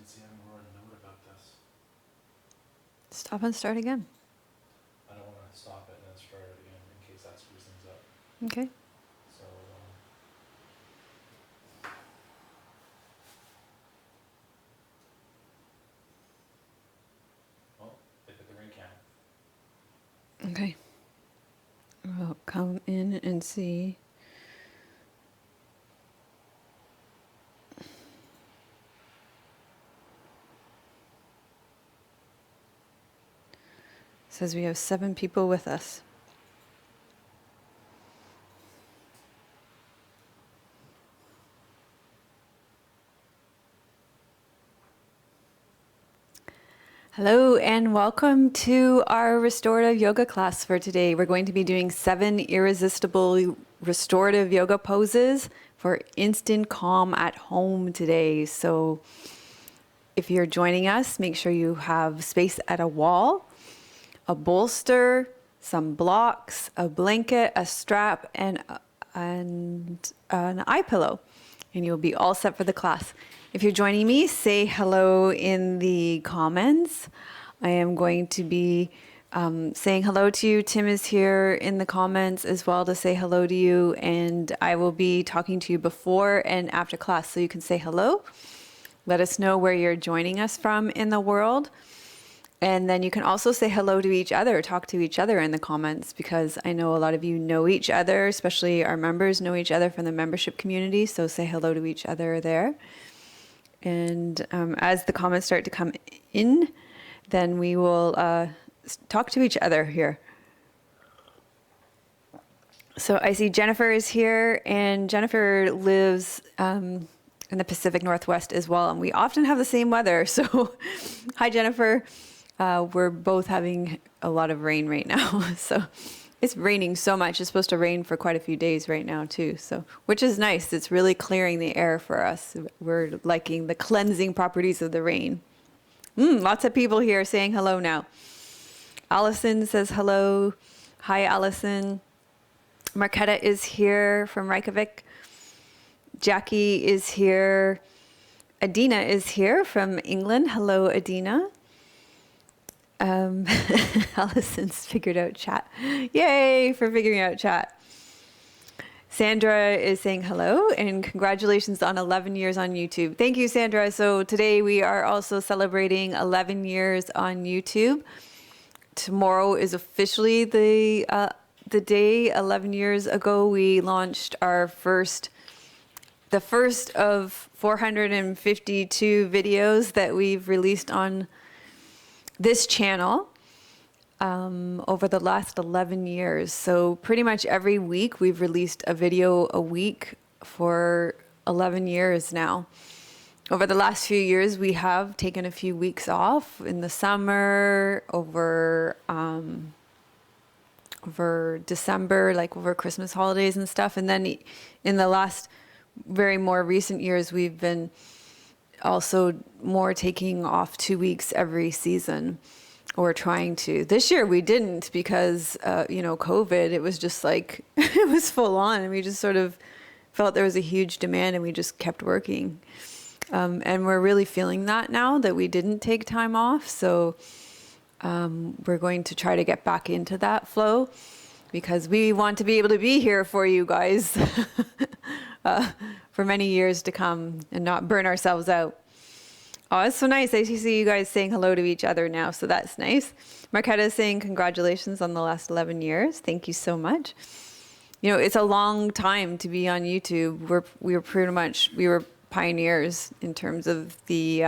see I wrote a note about this. Stop and start again. I don't want to stop it and then start it again in case that screws things up. Okay. So, oh, they put the ring cam. Okay. We'll come in and see. Says we have 7 people with us. Hello and welcome to our restorative yoga class for today. We're going to be doing 7 irresistible restorative yoga poses for instant calm at home today. So if you're joining us, make sure you have space at a wall, a bolster, some blocks, a blanket, a strap, and an eye pillow, and you'll be all set for the class. If you're joining me, say hello in the comments. I am going to be saying hello to you. Tim is here in the comments as well to say hello to you, and I will be talking to you before and after class, so you can say hello. Let us know where you're joining us from in the world. And then you can also say hello to each other, talk to each other in the comments, because I know a lot of you know each other, especially our members know each other from the membership community. So say hello to each other there. And as the comments start to come in, then we will talk to each other here. So I see Jennifer is here, and Jennifer lives in the Pacific Northwest as well. And we often have the same weather. So hi, Jennifer. We're both having a lot of rain right now. So it's raining so much. It's supposed to rain for quite a few days right now too. So, which is nice. It's really clearing the air for us. We're liking the cleansing properties of the rain. Lots of people here saying hello now. Allison says hello. Hi, Allison. Marketa is here from Reykjavik. Jackie is here. Adina is here from England. Hello, Adina. Allison's figured out chat. Yay for figuring out chat. Sandra is saying hello and congratulations on 11 years on YouTube. Thank you, Sandra. So today we are also celebrating 11 years on YouTube. Tomorrow is officially the day 11 years ago we launched the first of 452 videos that we've released on this channel over the last 11 years. So pretty much every week we've released a video a week for 11 years now. Over the last few years we have taken a few weeks off in the summer, over December, like over Christmas holidays and stuff. And then in the last very more recent years we've been also more taking off 2 weeks every season, or trying to. This year we didn't because, COVID, it was just like, it was full on, and we just sort of felt there was a huge demand and we just kept working. And we're really feeling that now that we didn't take time off. So we're going to try to get back into that flow because we want to be able to be here for you guys for many years to come and not burn ourselves out. Oh, it's so nice. I see you guys saying hello to each other now, so that's nice. Marketa is saying congratulations on the last 11 years. Thank you so much. You know, it's a long time to be on YouTube. We were pioneers in terms of the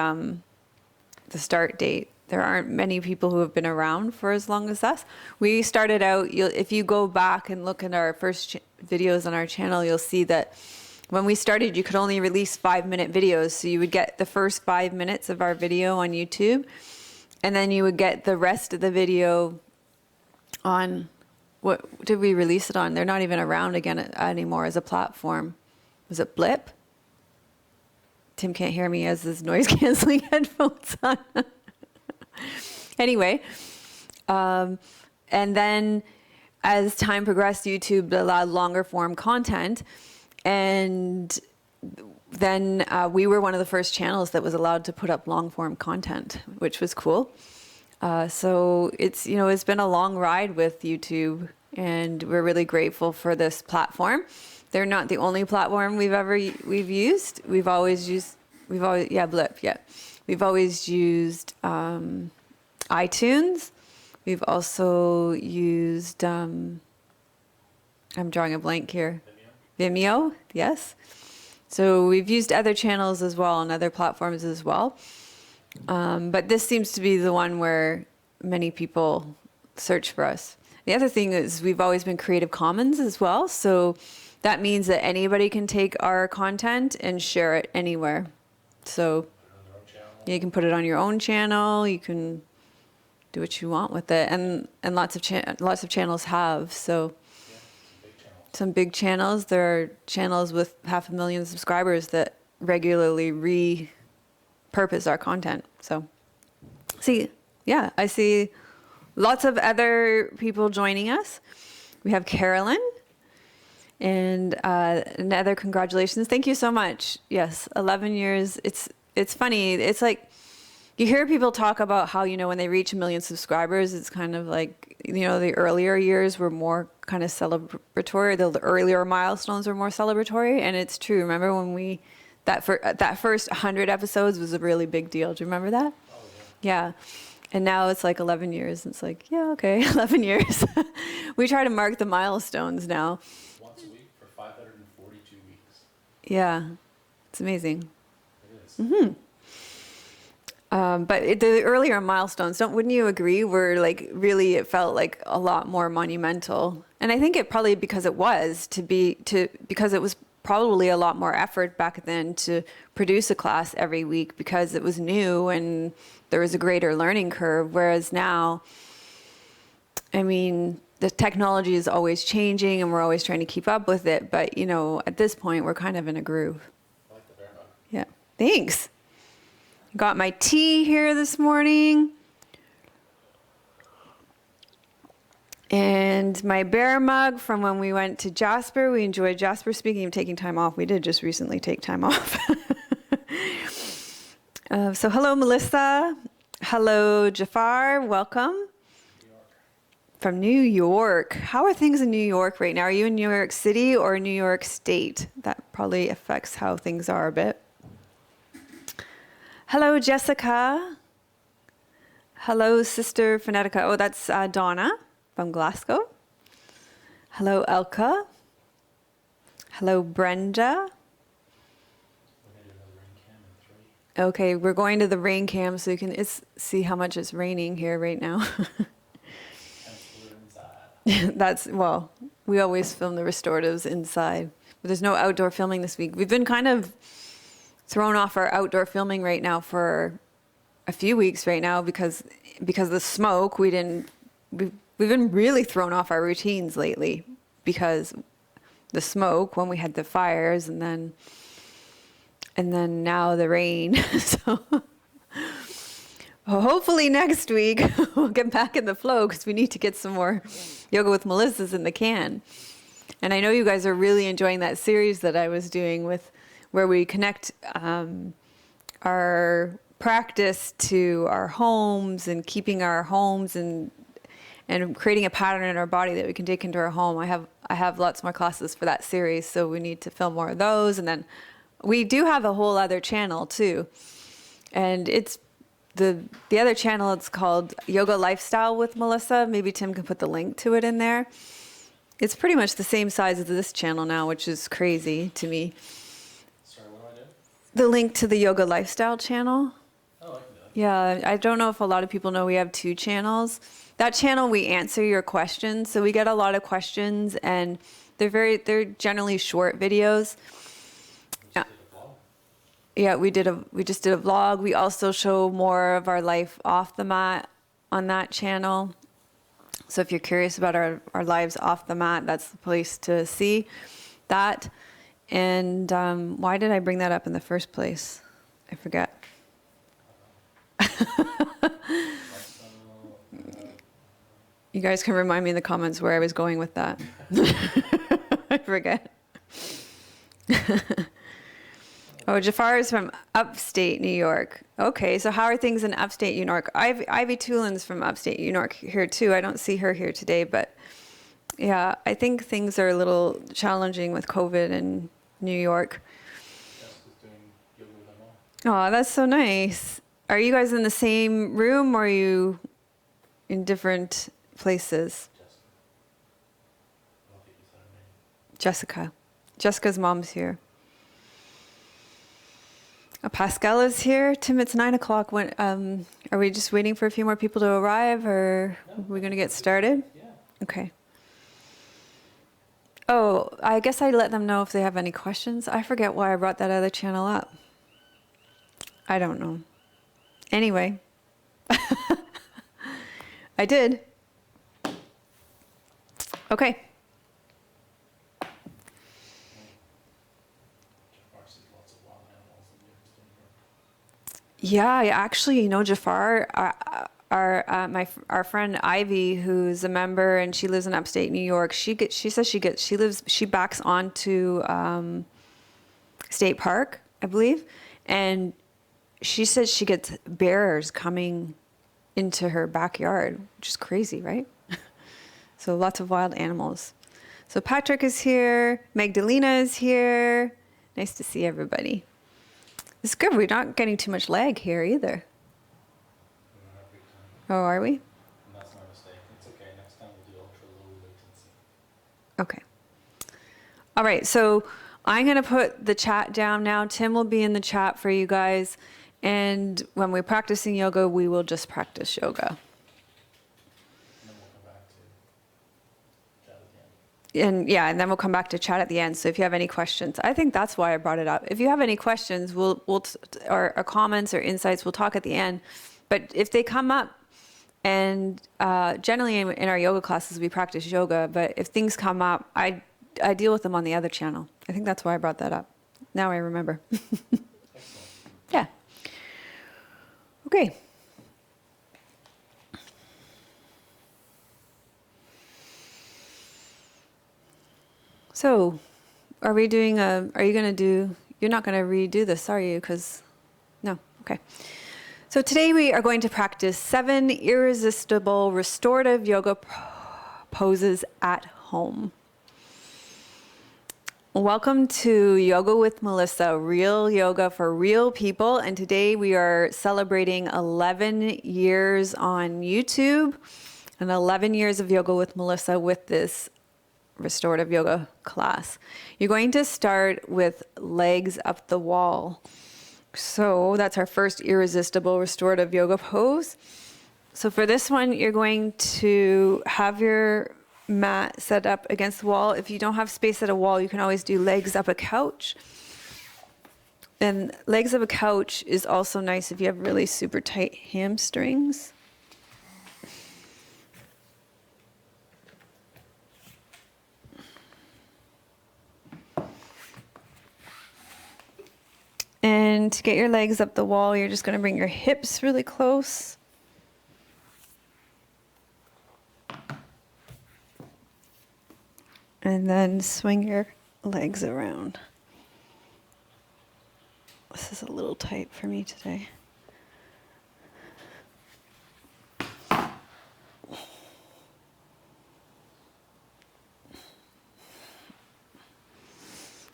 start date. There aren't many people who have been around for as long as us. We started out, if you go back and look at our first videos on our channel, you'll see that when we started, you could only release 5-minute videos. So you would get the first 5 minutes of our video on YouTube, and then you would get the rest of the video on, what did we release it on? They're not even around again anymore as a platform. Was it Blip? Tim can't hear me as his noise canceling headphones on. Anyway, and then as time progressed, YouTube allowed longer form content. And then we were one of the first channels that was allowed to put up long form content, which was cool. So it's been a long ride with YouTube, and we're really grateful for this platform. They're not the only platform we've used. We've always used iTunes. We've also used I'm drawing a blank here. Vimeo, yes. So we've used other channels as well and other platforms as well. But this seems to be the one where many people search for us. The other thing is we've always been Creative Commons as well. So that means that anybody can take our content and share it anywhere. So you can put it on your own channel. You can do what you want with it. And lots of channels have. So some big channels. There are channels with 500,000 subscribers that regularly repurpose our content. So, I see lots of other people joining us. We have Carolyn, and another congratulations. Thank you so much. Yes, 11 years. It's funny. It's like you hear people talk about how, when they reach 1 million subscribers, it's kind of like, the earlier years were more kind of celebratory. The earlier milestones were more celebratory. And it's true. Remember when that first 100 episodes was a really big deal. Do you remember that? Oh, yeah. Yeah. And now it's like 11 years. It's like, yeah, okay, 11 years. We try to mark the milestones now. Once a week for 542 weeks. Yeah. It's amazing. It is. Mm-hmm. But the earlier milestones, wouldn't you agree, were like really, it felt like a lot more monumental. And I think it probably because it was because it was probably a lot more effort back then to produce a class every week because it was new and there was a greater learning curve. Whereas now, I mean, the technology is always changing and we're always trying to keep up with it. But, at this point, we're kind of in a groove. I like the bear hug. Yeah. Thanks. Got my tea here this morning. And my bear mug from when we went to Jasper. We enjoyed Jasper. Speaking of taking time off, we did just recently take time off. So hello, Melissa. Hello, Jafar. Welcome. New York. From New York. How are things in New York right now? Are you in New York City or New York State? That probably affects how things are a bit. Hello, Jessica. Hello, Sister Phonetica. Oh, that's Donna from Glasgow. Hello, Elka. Hello, Brenda. We're going to do another rain cam in 3. Okay, we're going to the rain cam so you can see how much it's raining here right now. And we're inside. We always film the restoratives inside. But there's no outdoor filming this week. We've been kind of thrown off our outdoor filming right now for a few weeks right now because of the smoke. We've been really thrown off our routines lately because the smoke when we had the fires and then now the rain. So hopefully next week we'll get back in the flow because we need to get some more Yoga with Melissa's in the can. And I know you guys are really enjoying that series that I was doing where we connect our practice to our homes and keeping our homes and creating a pattern in our body that we can take into our home. I have lots more classes for that series, so we need to film more of those. And then we do have a whole other channel too. And it's the other channel, it's called Yoga Lifestyle with Melissa. Maybe Tim can put the link to it in there. It's pretty much the same size as this channel now, which is crazy to me. Sorry, what do I do? The link to the Yoga Lifestyle channel. Oh, I can do that. Yeah, I don't know if a lot of people know we have 2 channels. That channel, we answer your questions. So we get a lot of questions and they're generally short videos. Just did a vlog. Yeah, we just did a vlog. We also show more of our life off the mat on that channel. So if you're curious about our lives off the mat, that's the place to see that. And why did I bring that up in the first place? I forget. You guys can remind me in the comments where I was going with that. I forget. Oh, Jafar is from upstate New York. Okay, so how are things in upstate New York? Ivy Tulin's from upstate New York here too. I don't see her here today, but yeah, I think things are a little challenging with COVID in New York. Jessica's doing yoga with them all. Oh, that's so nice. Are you guys in the same room or are you in different places? Jessica. I don't think you said her name. Jessica. Jessica's mom's here. Pascal is here. Tim, it's 9 o'clock. When are we just waiting for a few more people to arrive, or are we going to get started? Yeah. Okay. Oh, I guess I let them know if they have any questions. I forget why I brought that other channel up. I don't know. Anyway, I did. Okay. Jafar sees lots of wild animals in New York. Yeah, actually, Jafar, our friend Ivy, who's a member and she lives in upstate New York. She backs onto State Park, I believe, and she says she gets bears coming into her backyard, which is crazy, right? So lots of wild animals. So Patrick is here, Magdalena is here. Nice to see everybody. It's good. We're not getting too much lag here either. We don't have big time. Oh, are we? And that's my mistake. It's okay. Next time we'll do ultra low latency. Okay. All right. So I'm going to put the chat down now. Tim will be in the chat for you guys. And when we're practicing yoga, we will just practice yoga. And then we'll come back to chat at the end. And yeah, and then we'll come back to chat at the end. So if you have any questions, I think that's why I brought it up. If you have any questions, or comments or insights, we'll talk at the end. But if they come up, and generally in our yoga classes we practice yoga, but if things come up, I deal with them on the other channel. I think that's why I brought that up. Now I remember. Excellent. Yeah. Okay. So, are you going to do, you're not going to redo this, are you? No, okay. So today we are going to practice 7 irresistible restorative yoga poses at home. Welcome to Yoga with Melissa, real yoga for real people. And today we are celebrating 11 years on YouTube and 11 years of Yoga with Melissa with this restorative yoga class. You're going to start with legs up the wall. So that's our first irresistible restorative yoga pose. So for this one, you're going to have your mat set up against the wall. If you don't have space at a wall, you can always do legs up a couch. And legs up a couch is also nice if you have really super tight hamstrings. And to get your legs up the wall, you're just going to bring your hips really close. And then swing your legs around. This is a little tight for me today.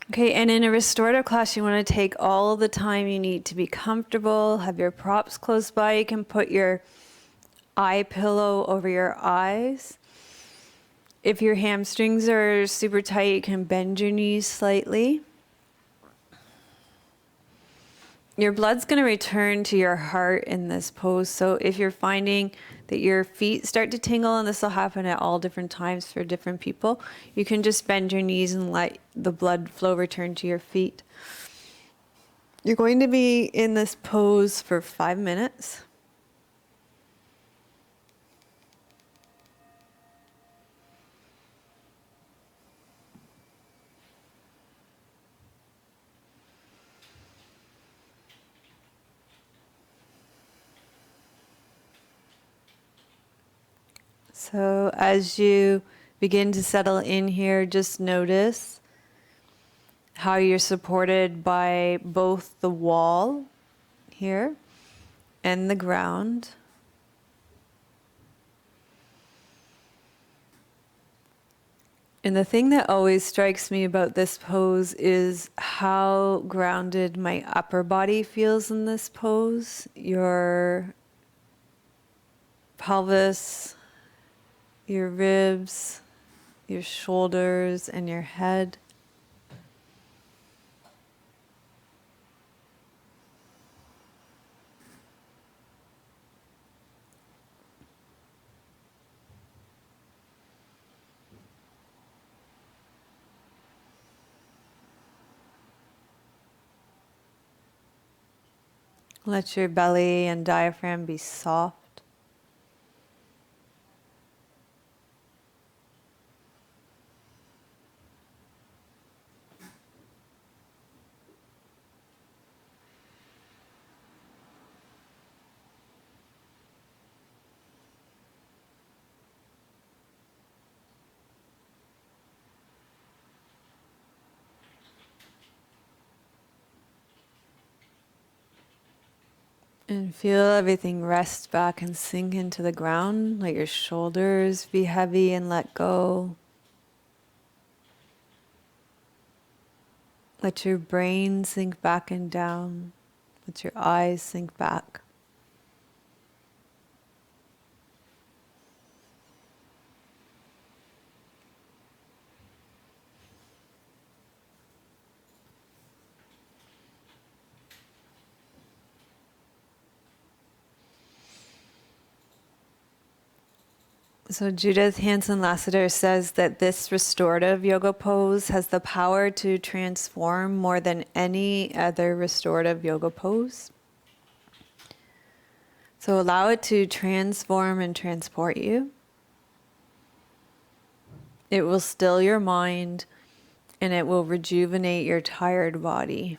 Okay, and in a restorative class, you want to take all the time you need to be comfortable, have your props close by. You can put your eye pillow over your eyes. If your hamstrings are super tight, you can bend your knees slightly. Your blood's going to return to your heart in this pose. So if you're finding that your feet start to tingle, and this will happen at all different times for different people, you can just bend your knees and let the blood flow return to your feet. You're going to be in this pose for 5 minutes. So as you begin to settle in here, just notice how you're supported by both the wall here and the ground. And the thing that always strikes me about this pose is how grounded my upper body feels in this pose. Your pelvis, your ribs, your shoulders, and your head. Let your belly and diaphragm be soft. And feel everything rest back and sink into the ground. Let your shoulders be heavy and let go. Let your brain sink back and down. Let your eyes sink back. So Judith Hanson-Lassiter says that this restorative yoga pose has the power to transform more than any other restorative yoga pose. So allow it to transform and transport you. It will still your mind and it will rejuvenate your tired body.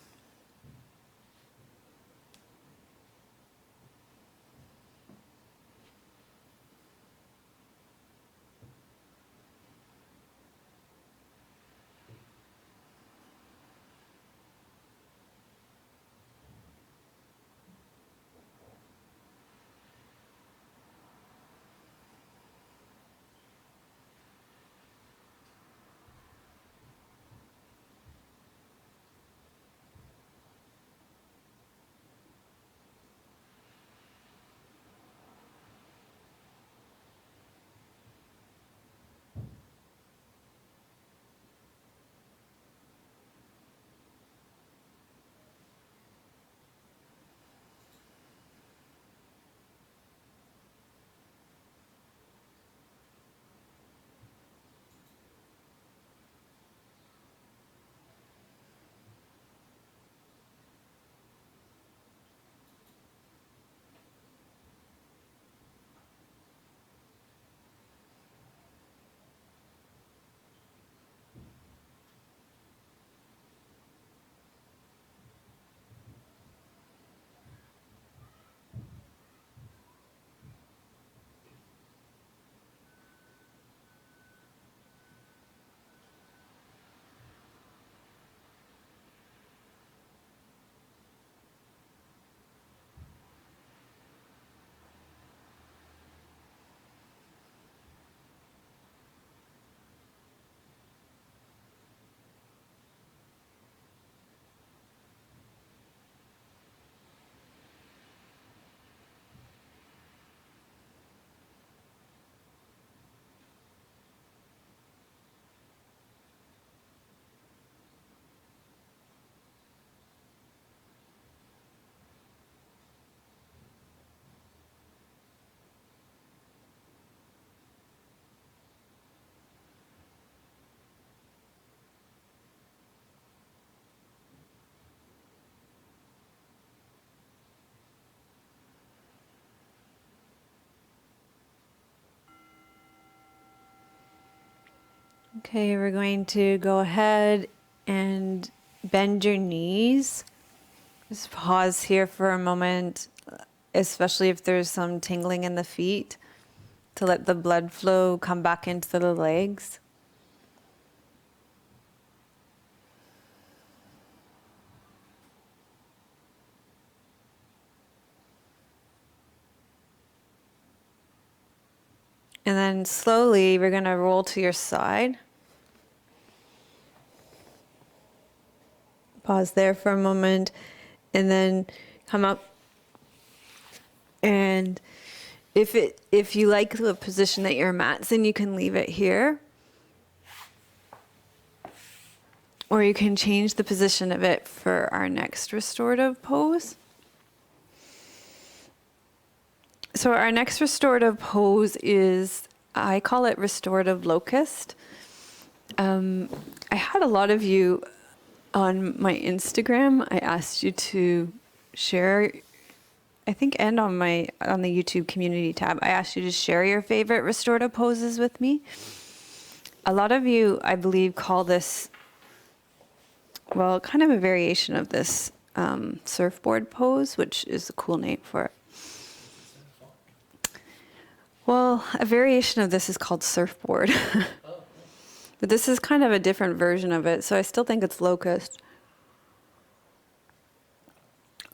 Okay, we're going to go ahead and bend your knees. Just pause here for a moment, especially if there's some tingling in the feet, to let the blood flow come back into the legs. And then slowly we're going to roll to your side. Pause there for a moment and then come up. And if you like the position that your mat's in, you can leave it here. Or you can change the position of it for our next restorative pose. So our next restorative pose is, I call it restorative locust. I had a lot of you on my Instagram. I asked you to share, I think, and on the YouTube community tab, I asked you to share your favorite restorative poses with me. A lot of you, I believe, call this, well, kind of a variation of this surfboard pose, which is a cool name for it. Well, a variation of this is called surfboard. But this is kind of a different version of it, so I still think it's locust.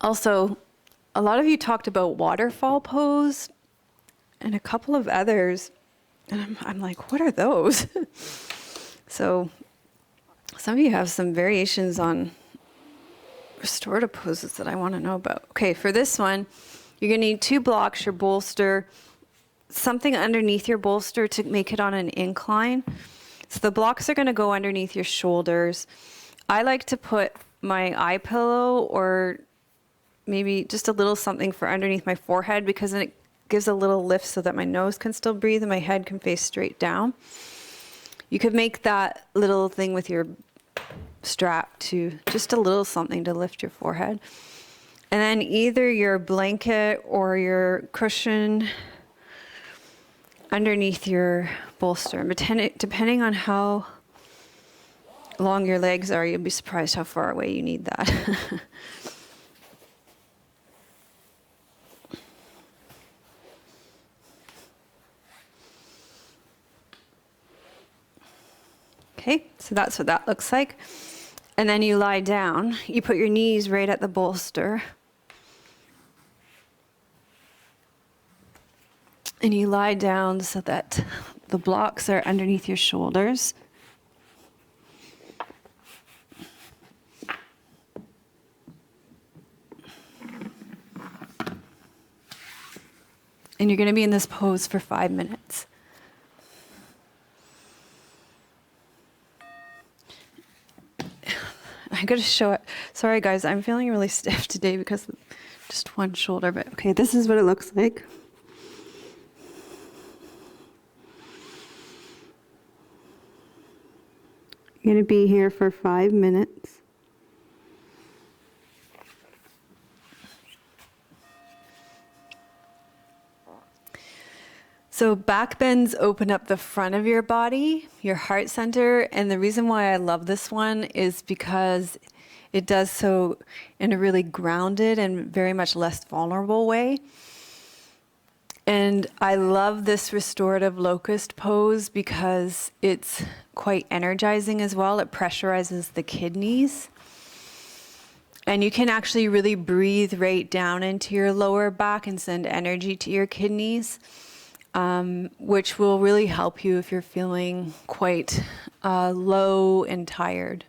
Also, a lot of you talked about waterfall pose and a couple of others, and I'm like, what are those? So some of you have some variations on restorative poses that I want to know about. Okay, for this one, you're going to need 2 blocks, your bolster, something underneath your bolster to make it on an incline. So the blocks are going to go underneath your shoulders. I like to put my eye pillow or maybe just a little something for underneath my forehead, because then it gives a little lift so that my nose can still breathe and my head can face straight down. You could make that little thing with your strap to just a little something to lift your forehead. And then either your blanket or your cushion underneath your bolster. Depending on how long your legs are, you'll be surprised how far away you need that. Okay, so that's what that looks like. And then you lie down. You put your knees right at the bolster. And you lie down so that the blocks are underneath your shoulders. And you're going to be in this pose for 5 minutes. I got to show it. Sorry guys, I'm feeling really stiff today because of just one shoulder, but okay, this is what it looks like. You're going to be here for 5 minutes. So back bends open up the front of your body, your heart center, and the reason why I love this one is because it does so in a really grounded and very much less vulnerable way. And I love this restorative locust pose because it's quite energizing as well. It pressurizes the kidneys. And you can actually really breathe right down into your lower back and send energy to your kidneys, which will really help you if you're feeling quite low and tired.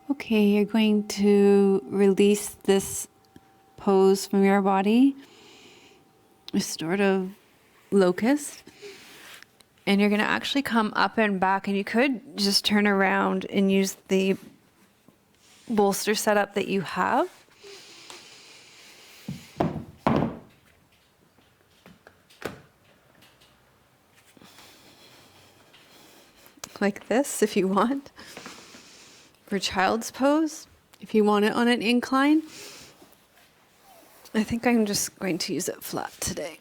Okay, you're going to release this pose from your body, restorative locust. And you're going to actually come up and back, and you could just turn around and use the bolster setup that you have. Like this, if you want. For child's pose, if you want it on an incline. I think I'm just going to use it flat today.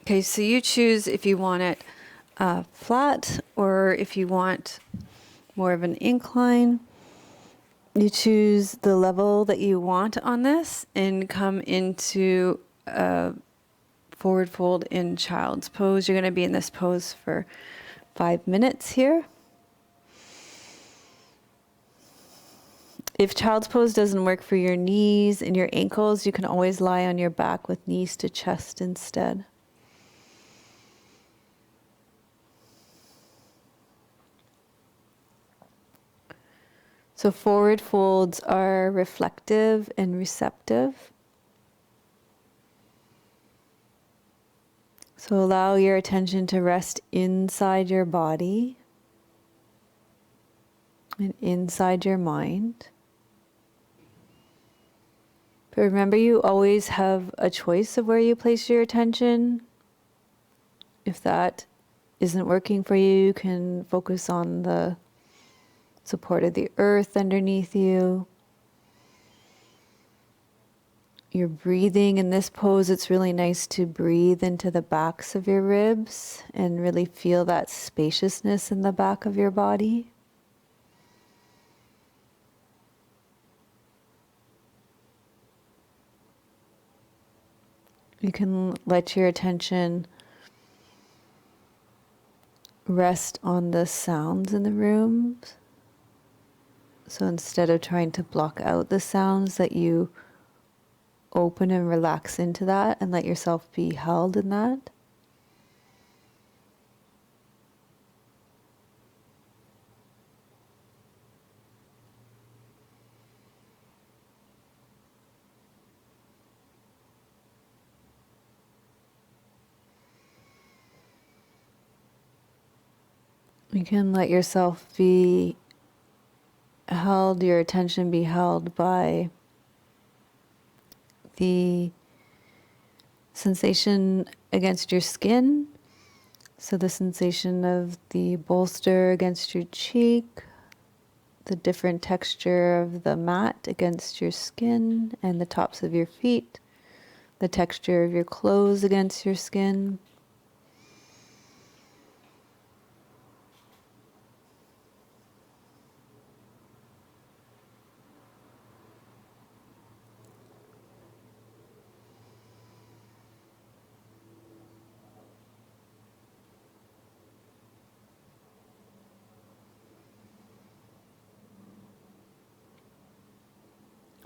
Okay, so you choose if you want it flat or if you want more of an incline. You choose the level that you want on this and come into a forward fold in child's pose. You're going to be in this pose for 5 minutes here. If child's pose doesn't work for your knees and your ankles, you can always lie on your back with knees to chest instead. So forward folds are reflective and receptive. So allow your attention to rest inside your body and inside your mind. But remember, you always have a choice of where you place your attention. If that isn't working for you, you can focus on the support of the earth underneath you. You're breathing in this pose. It's really nice to breathe into the backs of your ribs and really feel that spaciousness in the back of your body. You can let your attention rest on the sounds in the room. So instead of trying to block out the sounds, that you open and relax into that and let yourself be held in that. You can let yourself be held, your attention be held by the sensation against your skin. So the sensation of the bolster against your cheek, the different texture of the mat against your skin and the tops of your feet, the texture of your clothes against your skin.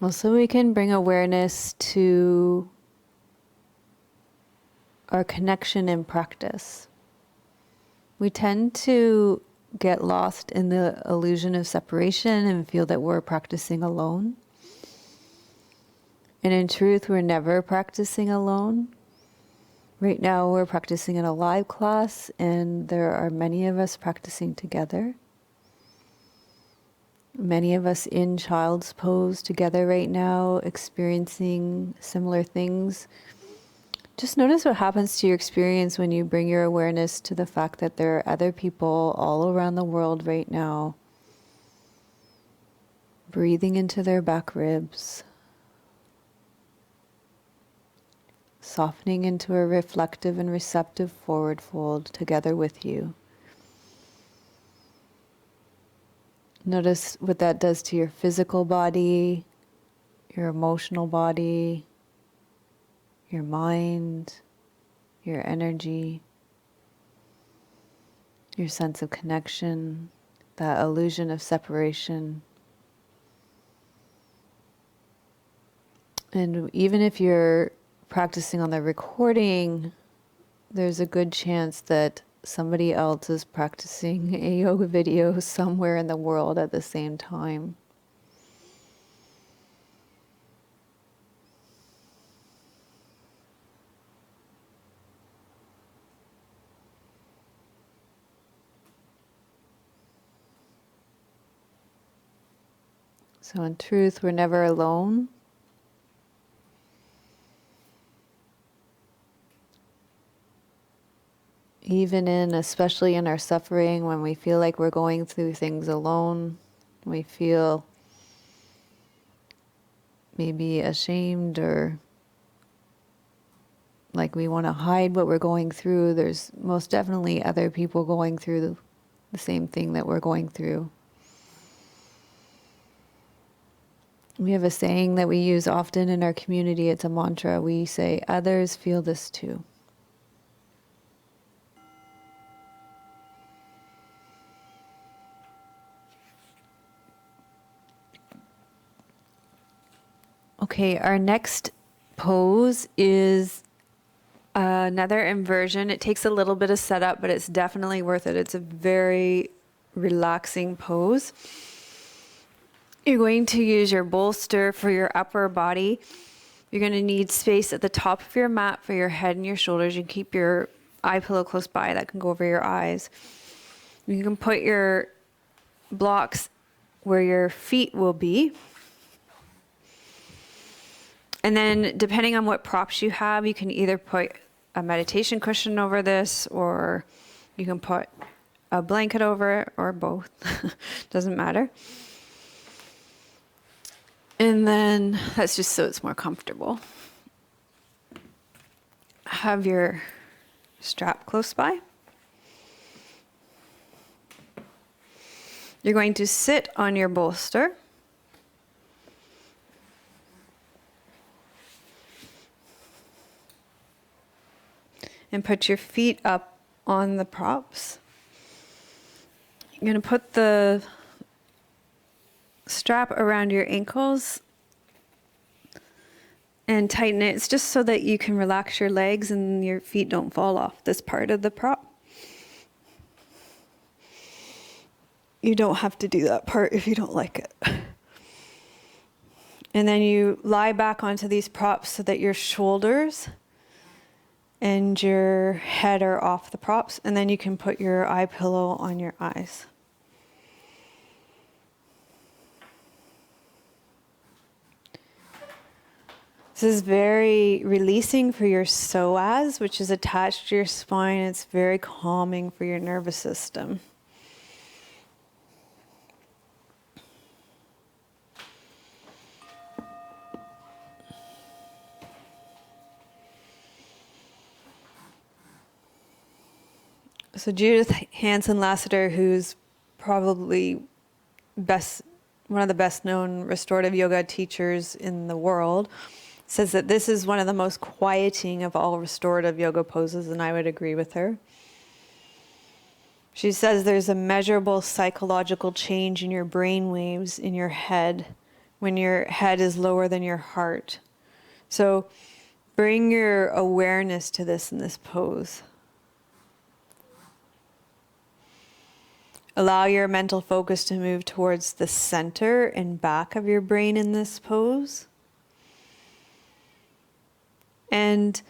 Also, we can bring awareness to our connection in practice. We tend to get lost in the illusion of separation and feel that we're practicing alone. And in truth, we're never practicing alone. Right now, we're practicing in a live class, and there are many of us practicing together. Many of us in child's pose together right now, experiencing similar things. Just notice what happens to your experience when you bring your awareness to the fact that there are other people all around the world right now, breathing into their back ribs, softening into a reflective and receptive forward fold together with you. Notice what that does to your physical body, your emotional body, your mind, your energy, your sense of connection, that illusion of separation. And even if you're practicing on the recording, there's a good chance that somebody else is practicing a yoga video somewhere in the world at the same time. So in truth, we're never alone. Especially in our suffering, when we feel like we're going through things alone, we feel maybe ashamed or like we want to hide what we're going through. There's most definitely other people going through the same thing that we're going through. We have a saying that we use often in our community. It's a mantra. We say, others feel this too. Okay, our next pose is another inversion. It takes a little bit of setup, but it's definitely worth it. It's a very relaxing pose. You're going to use your bolster for your upper body. You're going to need space at the top of your mat for your head and your shoulders. You can keep your eye pillow close by that can go over your eyes. You can put your blocks where your feet will be. And then depending on what props you have, you can either put a meditation cushion over this, or you can put a blanket over it, or both. Doesn't matter. And then that's just so it's more comfortable. Have your strap close by. You're going to sit on your bolster. And put your feet up on the props. You're going to put the strap around your ankles and tighten it. It's just so that you can relax your legs and your feet don't fall off this part of the prop. You don't have to do that part if you don't like it. And then you lie back onto these props so that your shoulders and your head are off the props, and then you can put your eye pillow on your eyes. This is very releasing for your psoas, which is attached to your spine. It's very calming for your nervous system. So Judith Hanson-Lassiter, who's probably one of the best known restorative yoga teachers in the world, says that this is one of the most quieting of all restorative yoga poses, and I would agree with her. She says there's a measurable psychological change in your brain waves in your head when your head is lower than your heart. So bring your awareness to this in this pose. Allow your mental focus to move towards the center and back of your brain in this pose. And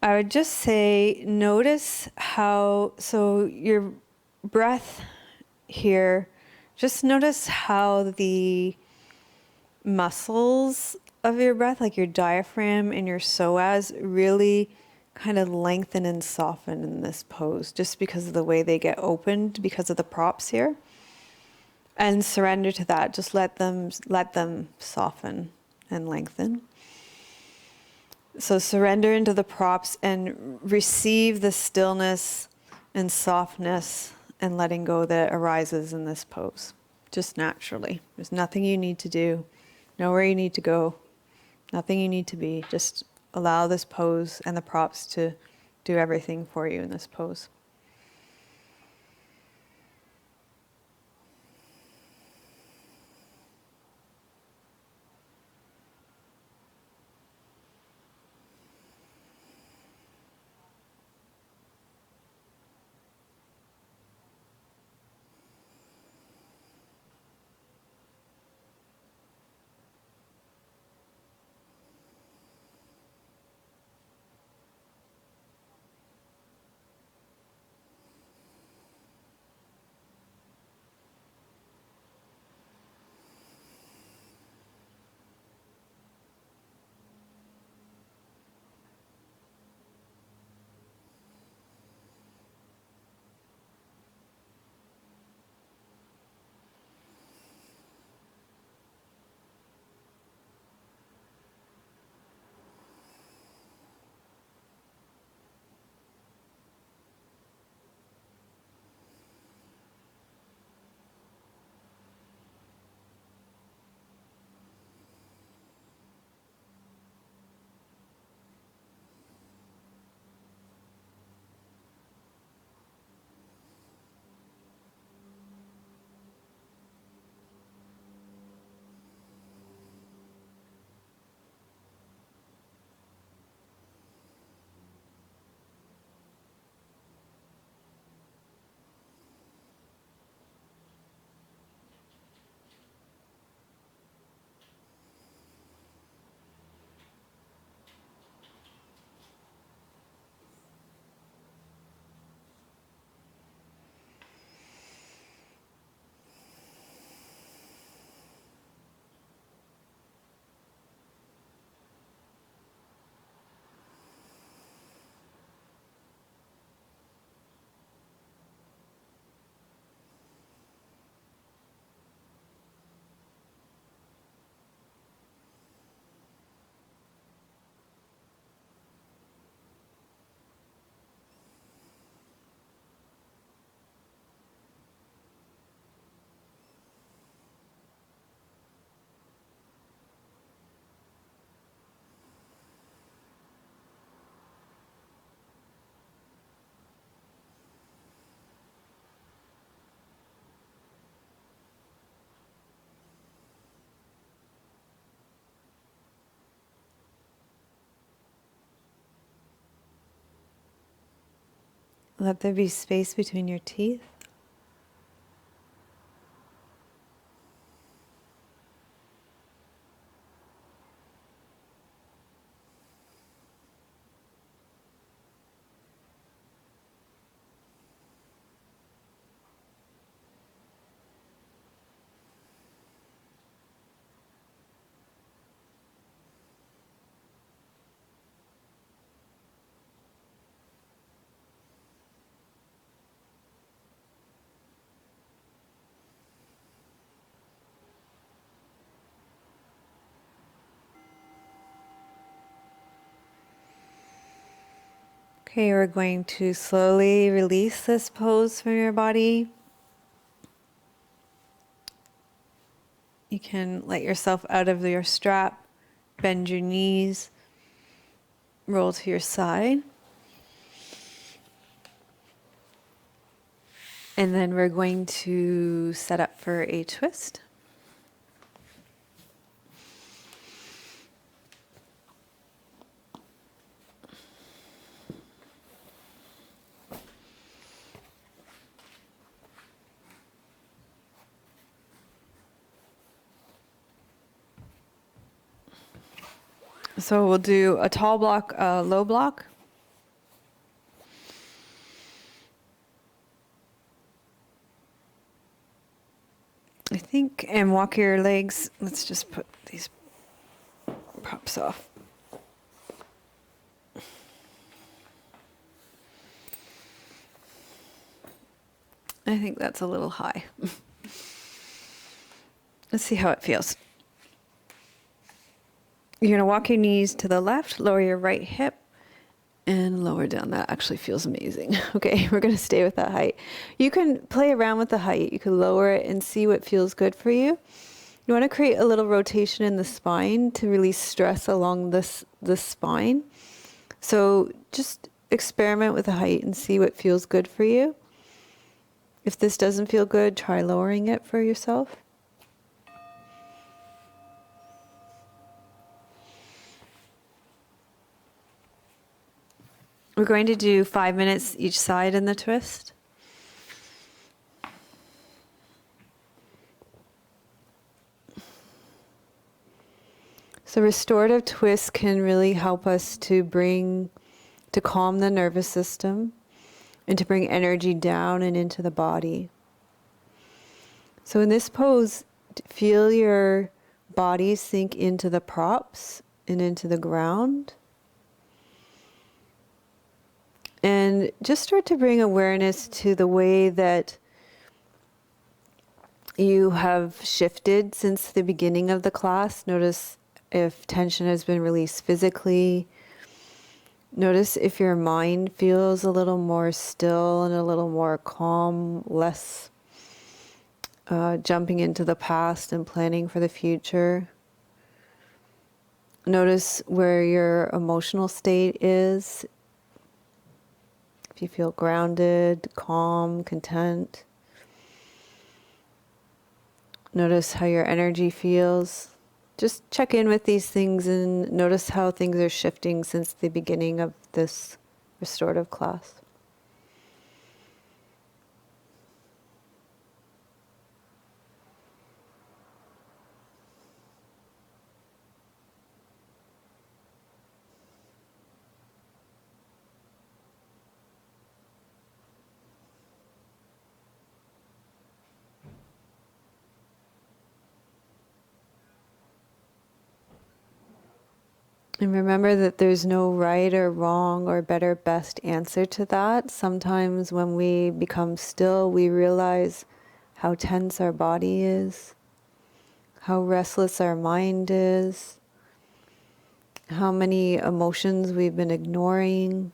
I would just say, notice how, so your breath here, just notice how the muscles of your breath, like your diaphragm and your psoas, really kind of lengthen and soften in this pose, just because of the way they get opened because of the props here. And surrender to that. Just let them soften and lengthen. So surrender into the props and receive the stillness and softness and letting go that arises in this pose, just naturally. There's nothing you need to do, nowhere you need to go, nothing you need to be. Just allow this pose and the props to do everything for you in this pose. Let there be space between your teeth. Okay, we're going to slowly release this pose from your body. You can let yourself out of your strap, bend your knees, roll to your side. And then we're going to set up for a twist. So we'll do a tall block, a low block. I think, and walk your legs. Let's just put these props off. I think that's a little high. Let's see how it feels. You're going to walk your knees to the left, lower your right hip, and lower down. That actually feels amazing. Okay, we're going to stay with that height. You can play around with the height. You can lower it and see what feels good for you. You want to create a little rotation in the spine to release stress along the spine. So just experiment with the height and see what feels good for you. If this doesn't feel good, try lowering it for yourself. We're going to do 5 minutes each side in the twist. So restorative twists can really help us to calm the nervous system and to bring energy down and into the body. So in this pose, feel your body sink into the props and into the ground. And just start to bring awareness to the way that you have shifted since the beginning of the class. Notice if tension has been released physically. Notice if your mind feels a little more still and a little more calm, less jumping into the past and planning for the future. Notice where your emotional state is. If you feel grounded, calm, content. Notice how your energy feels. Just check in with these things and notice how things are shifting since the beginning of this restorative class. And remember that there's no right or wrong or better, best answer to that. Sometimes when we become still, we realize how tense our body is, how restless our mind is, how many emotions we've been ignoring,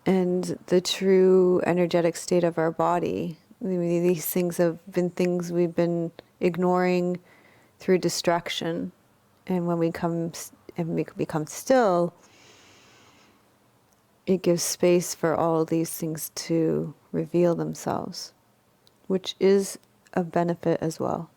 and the true energetic state of our body. These things have been things we've been ignoring through distraction. And when we become still, it gives space for all of these things to reveal themselves, which is of benefit as well.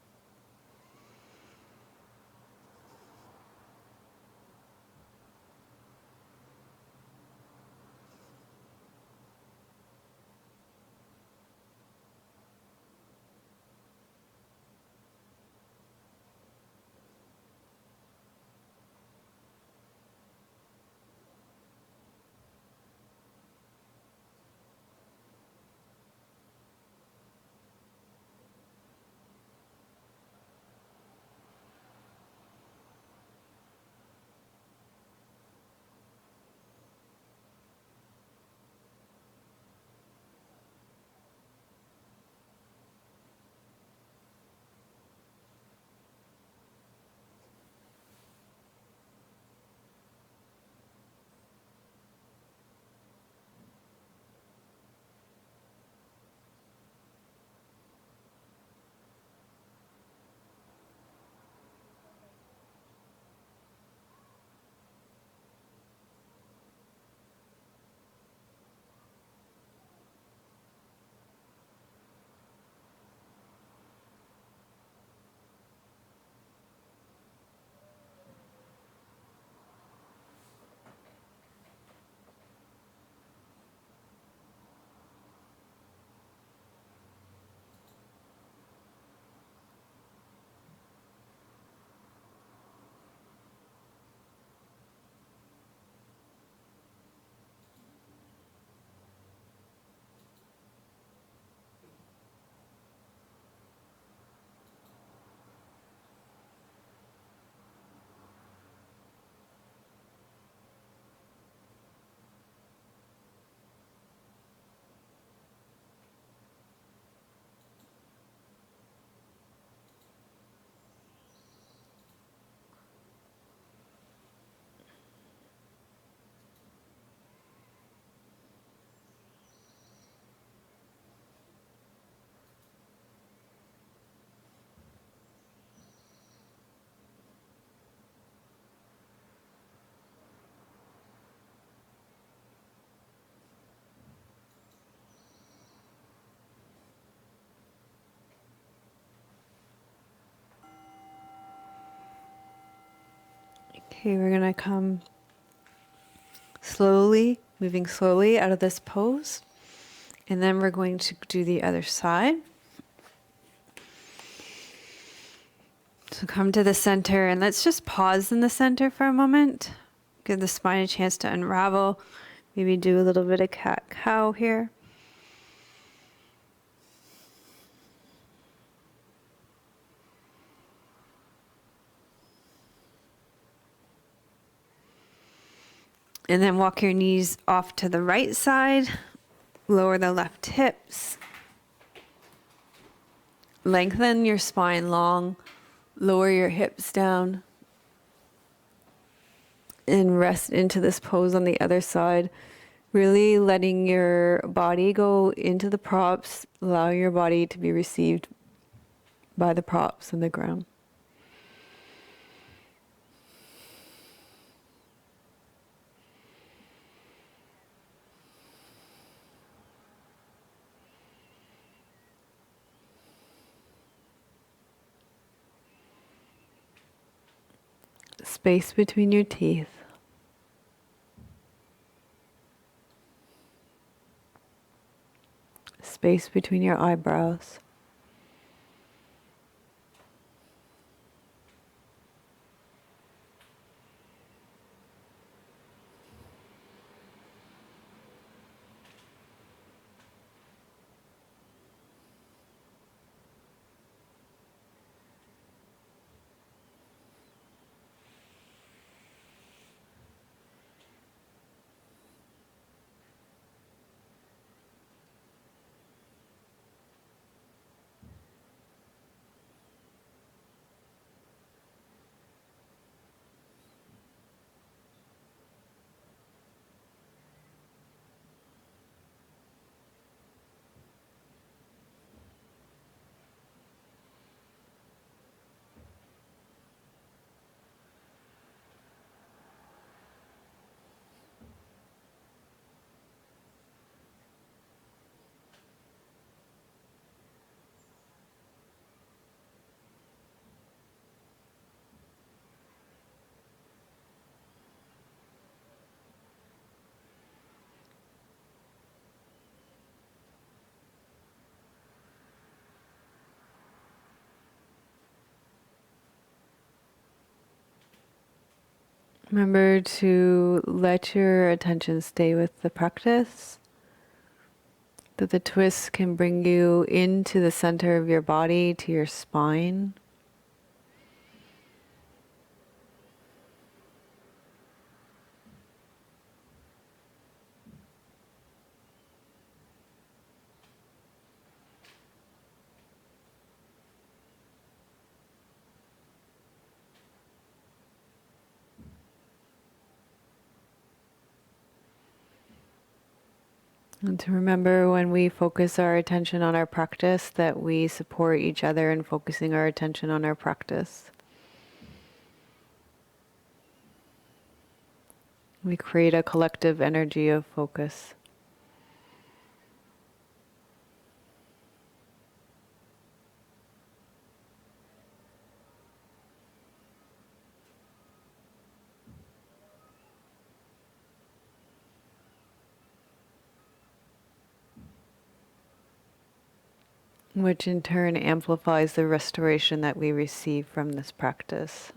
Okay, we're going to come slowly, moving slowly out of this pose. And then we're going to do the other side. So come to the center and let's just pause in the center for a moment. Give the spine a chance to unravel. Maybe do a little bit of cat-cow here. And then walk your knees off to the right side. Lower the left hips. Lengthen your spine long. Lower your hips down. And rest into this pose on the other side. Really letting your body go into the props. Allow your body to be received by the props and the ground. Space between your teeth. Space between your eyebrows. Remember to let your attention stay with the practice. That the twist can bring you into the center of your body, to your spine. And to remember when we focus our attention on our practice, that we support each other in focusing our attention on our practice. We create a collective energy of focus. Which in turn amplifies the restoration that we receive from this practice.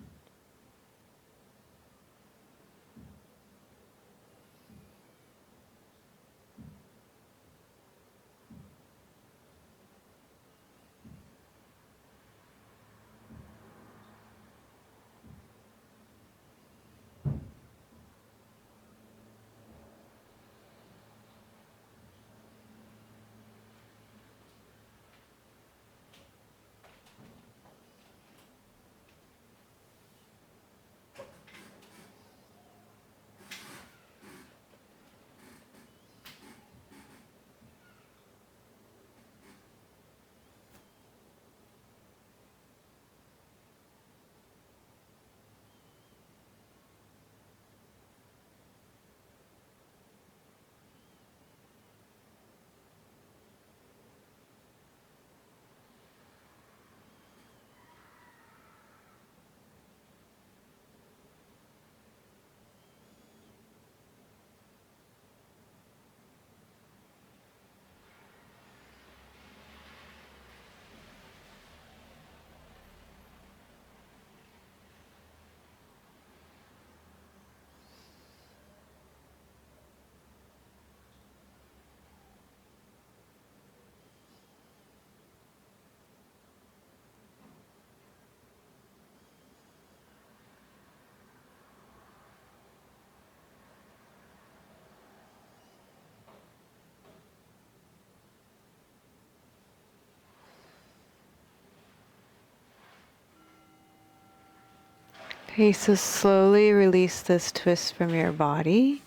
Okay, so slowly release this twist from your body.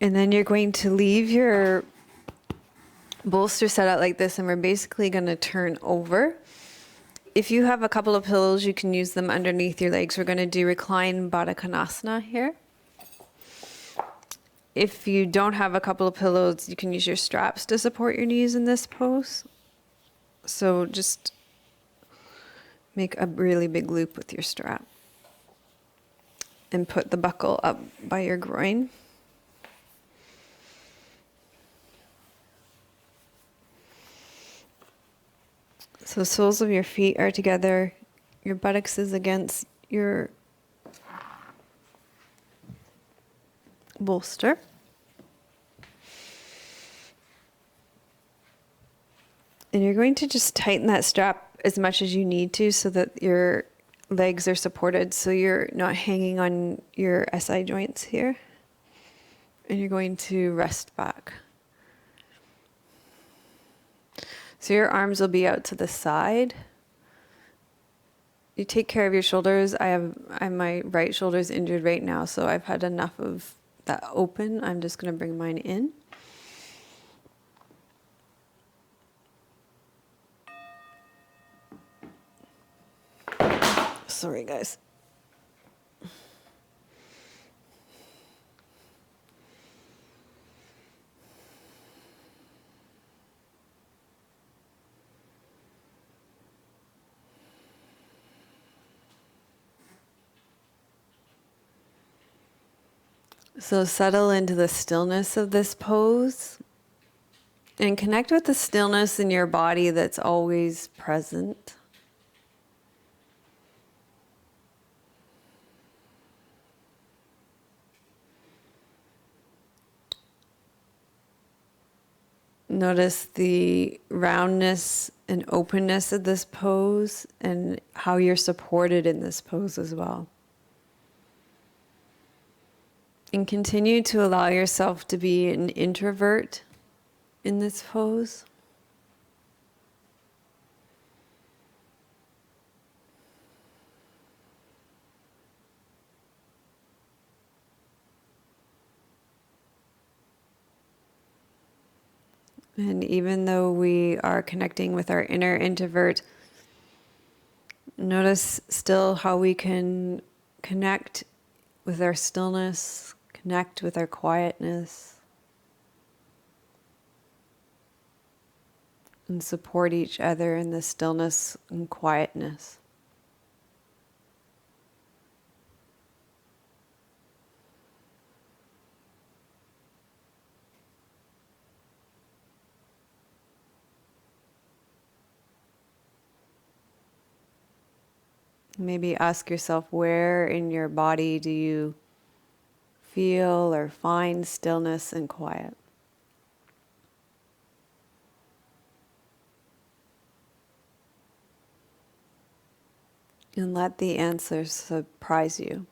And then you're going to leave your bolster set out like this, and we're basically going to turn over. If you have a couple of pillows, you can use them underneath your legs. We're going to do Recline Badakhanasana here. If you don't have a couple of pillows, you can use your straps to support your knees in this pose. So just make a really big loop with your strap and put the buckle up by your groin. So soles of your feet are together, your buttocks is against your bolster. And you're going to just tighten that strap as much as you need to so that your legs are supported, so you're not hanging on your SI joints here. And you're going to rest back. So your arms will be out to the side. You take care of your shoulders. My right shoulder is injured right now, so I've had enough of that open. I'm just going to bring mine in. Sorry, guys. So settle into the stillness of this pose and connect with the stillness in your body that's always present. Notice the roundness and openness of this pose and how you're supported in this pose as well. And continue to allow yourself to be an introvert in this pose. And even though we are connecting with our inner introvert, notice still how we can connect with our stillness, connect with our quietness, and support each other in the stillness and quietness. Maybe ask yourself, where in your body do you feel or find stillness and quiet? And let the answers surprise you.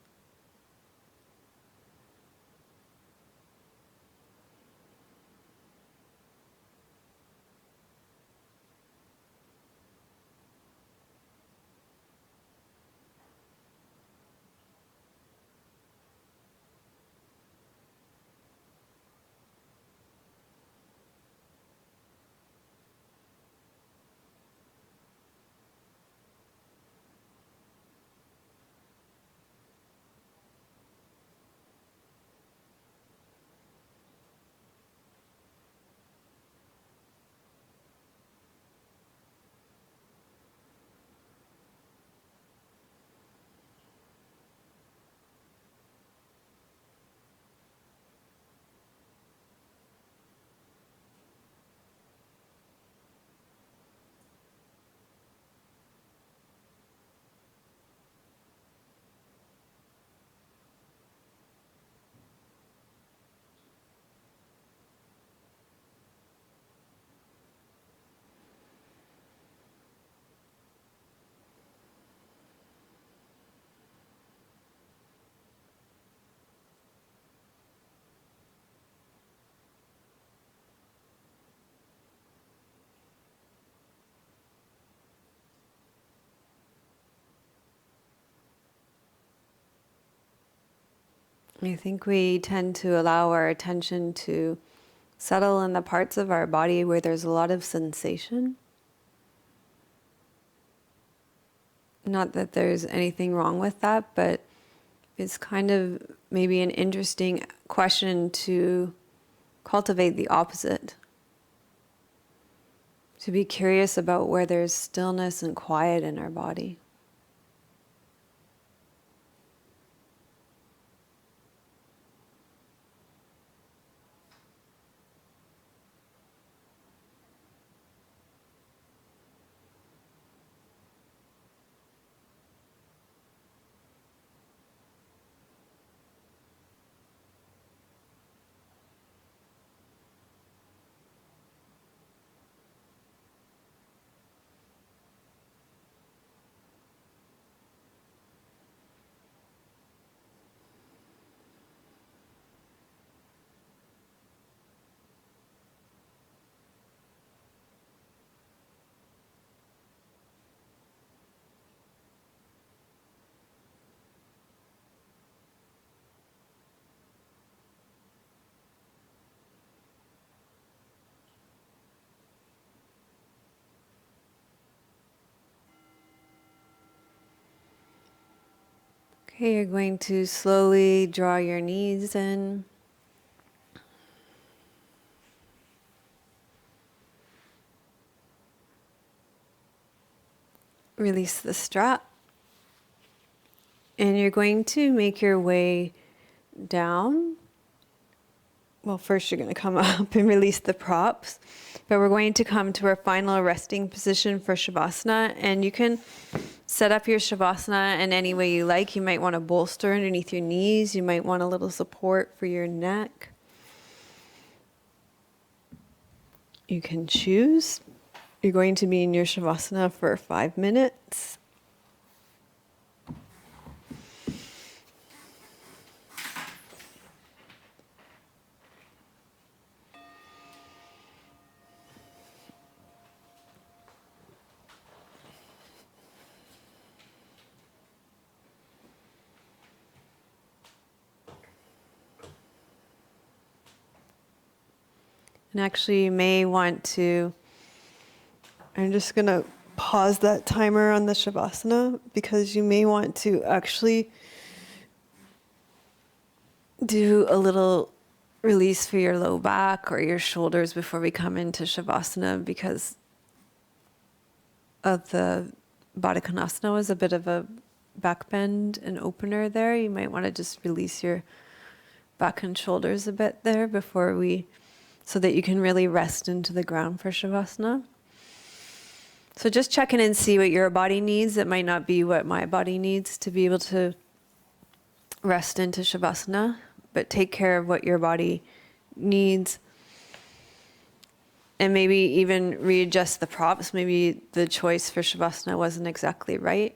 I think we tend to allow our attention to settle in the parts of our body where there's a lot of sensation. Not that there's anything wrong with that, but it's kind of maybe an interesting question to cultivate the opposite. To be curious about where there's stillness and quiet in our body. Okay, you're going to slowly draw your knees in. Release the strap. And you're going to make your way down. Well, first you're going to come up and release the props. But we're going to come to our final resting position for Shavasana. And you can set up your Shavasana in any way you like. You might want a bolster underneath your knees. You might want a little support for your neck. You can choose. You're going to be in your Shavasana for 5 minutes. And actually, you may want to, I'm just going to pause that timer on the Shavasana because you may want to actually do a little release for your low back or your shoulders before we come into Shavasana because of the Badakhanasana was a bit of a back bend and opener there. You might want to just release your back and shoulders a bit there before we, so that you can really rest into the ground for Shavasana. So just check in and see what your body needs. It might not be what my body needs to be able to rest into Shavasana, but take care of what your body needs. And maybe even readjust the props. Maybe the choice for Shavasana wasn't exactly right.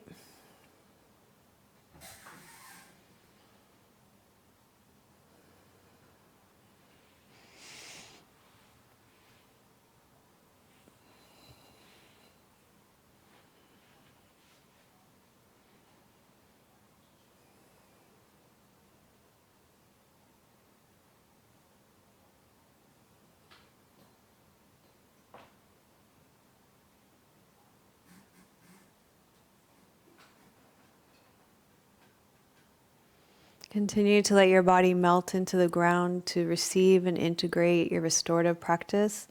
Continue to let your body melt into the ground to receive and integrate your restorative practice.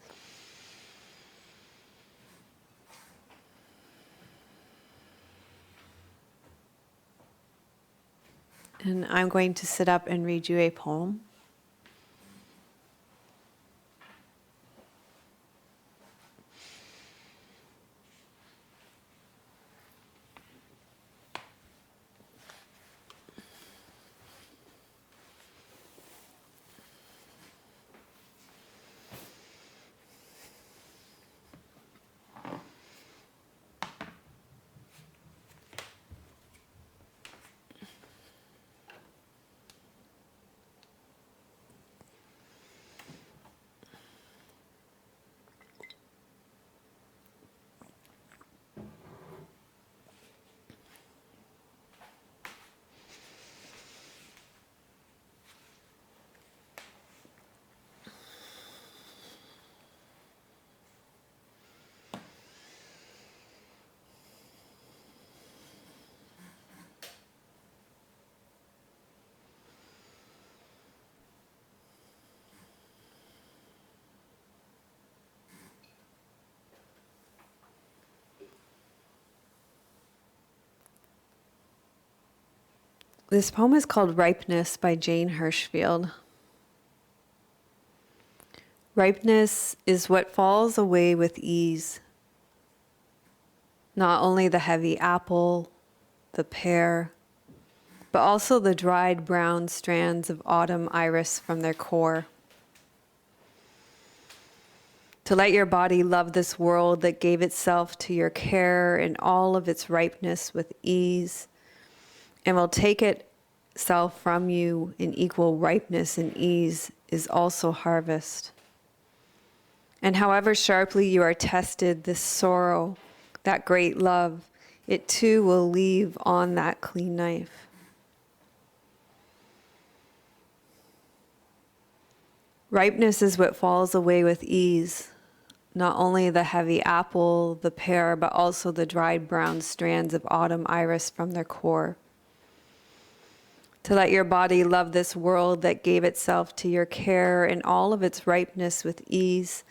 And I'm going to sit up and read you a poem. This poem is called Ripeness by Jane Hirschfield. Ripeness is what falls away with ease. Not only the heavy apple, the pear, but also the dried brown strands of autumn iris from their core. To let your body love this world that gave itself to your care in all of its ripeness with ease, and will take itself from you in equal ripeness and ease, is also harvest. And however sharply you are tested, this sorrow, that great love, it too will leave on that clean knife. Ripeness is what falls away with ease. Not only the heavy apple, the pear, but also the dried brown strands of autumn iris from their core. To let your body love this world that gave itself to your care in all of its ripeness with ease,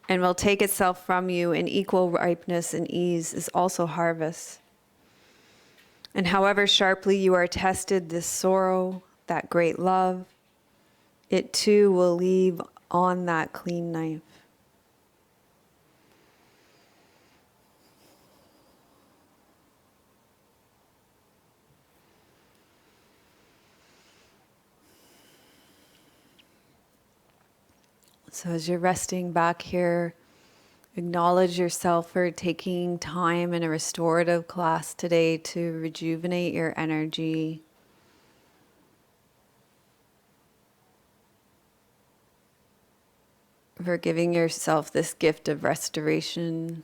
and will take itself from you in equal ripeness and ease, is also harvest. And however sharply you are tested, this sorrow, that great love, it too will leave on that clean knife. So as you're resting back here, acknowledge yourself for taking time in a restorative class today to rejuvenate your energy. For giving yourself this gift of restoration.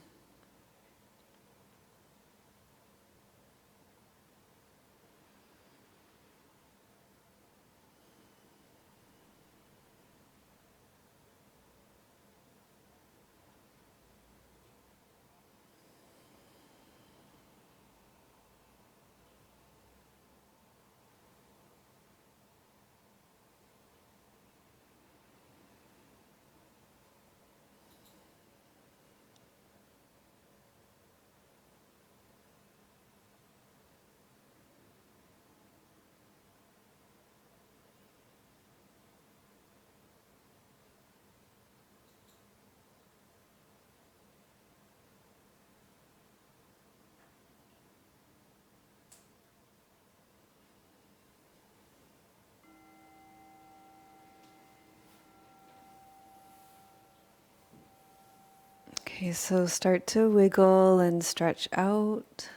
Okay, so start to wiggle and stretch out.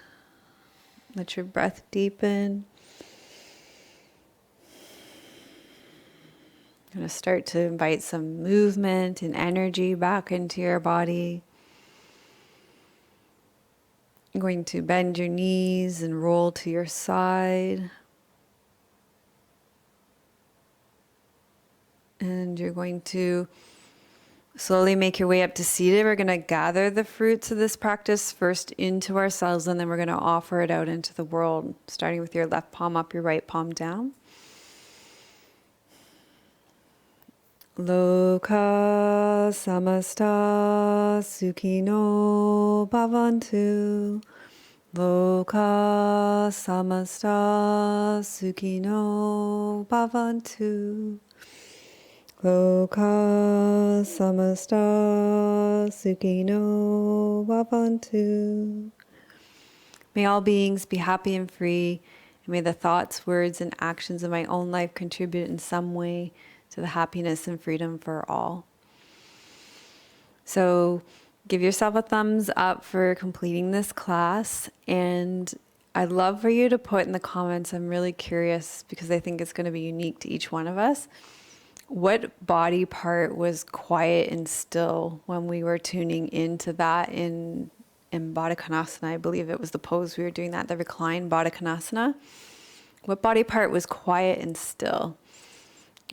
Let your breath deepen. You're going to start to invite some movement and energy back into your body. You're going to bend your knees and roll to your side. And you're going to slowly make your way up to seated. We're going to gather the fruits of this practice first into ourselves, and then we're going to offer it out into the world, starting with your left palm up, your right palm down. Loka samasta sukhino bhavantu. Loka samasta sukhino bhavantu. Loka samasta sukhino bhavantu. May all beings be happy and free, and may the thoughts, words, and actions of my own life contribute in some way to the happiness and freedom for all. So give yourself a thumbs up for completing this class, and I'd love for you to put in the comments, I'm really curious because I think it's going to be unique to each one of us, what body part was quiet and still when we were tuning into that in Badakhanasana? I believe it was the pose we were doing that, the Recline Badakhanasana. What body part was quiet and still?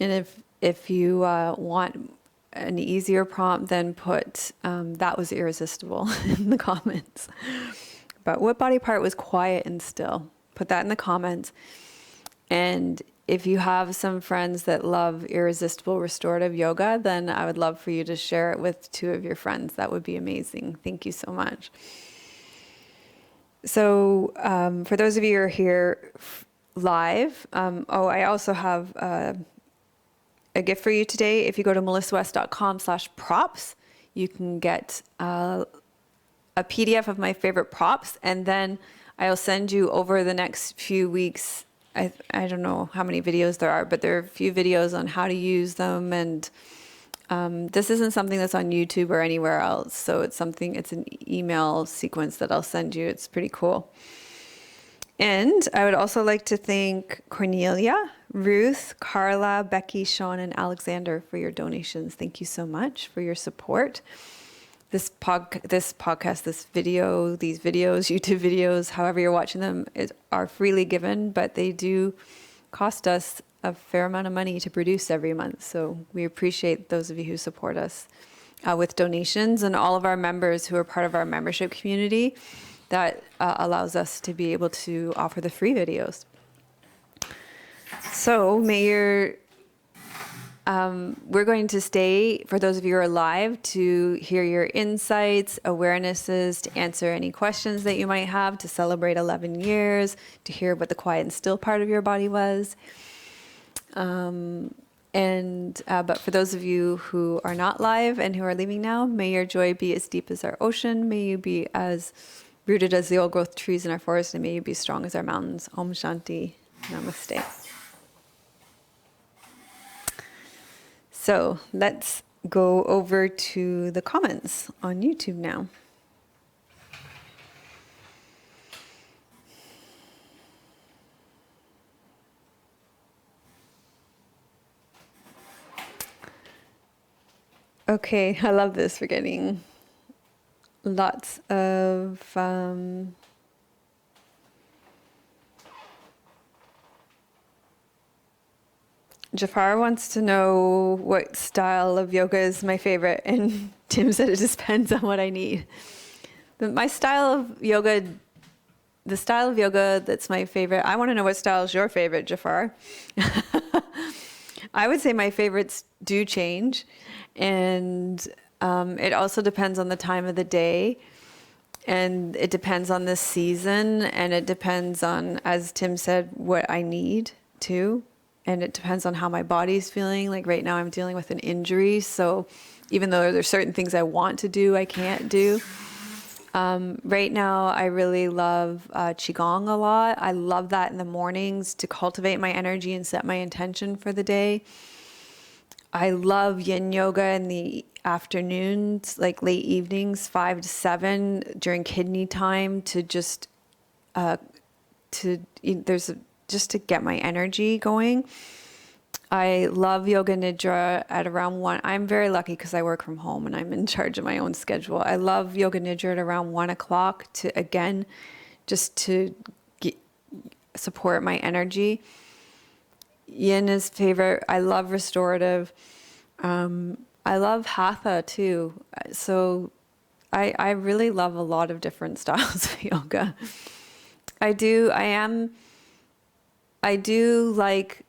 And if you want an easier prompt, then put that was irresistible in the comments. But what body part was quiet and still? Put that in the comments. And if you have some friends that love irresistible restorative yoga, then I would love for you to share it with 2 of your friends. That would be amazing. Thank you so much. So for those of you who are here live. I also have a gift for you today. If you go to melissawest.com/props, you can get a PDF of my favorite props, and then I'll send you over the next few weeks. I don't know how many videos there are, but there are a few videos on how to use them. And this isn't something that's on YouTube or anywhere else. So it's an email sequence that I'll send you. It's pretty cool. And I would also like to thank Cornelia, Ruth, Carla, Becky, Sean, and Alexander for your donations. Thank you so much for your support. This podcast, this video, these videos, YouTube videos, however you're watching them, are freely given, but they do cost us a fair amount of money to produce every month. So we appreciate those of you who support us with donations, and all of our members who are part of our membership community that allows us to be able to offer the free videos. So we're going to stay, for those of you who are live, to hear your insights, awarenesses, to answer any questions that you might have, to celebrate 11 years, to hear what the quiet and still part of your body was. But for those of you who are not live and who are leaving now, may your joy be as deep as our ocean. May you be as rooted as the old growth trees in our forest, and may you be strong as our mountains. Om Shanti. Namaste. So let's go over to the comments on YouTube now. Okay, I love this. We're getting lots of Jafar wants to know what style of yoga is my favorite, and Tim said it depends on what I need. My style of yoga, the style of yoga that's my favorite, I want to know what style is your favorite, Jafar. I would say my favorites do change, and it also depends on the time of the day, and it depends on the season, and it depends on, as Tim said, what I need too. And it depends on how my body's feeling. Like right now I'm dealing with an injury, so even though there's certain things I want to do, I can't do. Right now I really love Qigong a lot. I love that in the mornings to cultivate my energy and set my intention for the day. I love yin yoga in the afternoons, like late evenings, 5 to 7 during kidney time, to just just to get my energy going. I love yoga nidra at around 1. I'm very lucky because I work from home and I'm in charge of my own schedule. I love yoga nidra at around 1 o'clock just to support my energy. Yin is favorite. I love restorative. I love hatha too. So I really love a lot of different styles of yoga. I do like,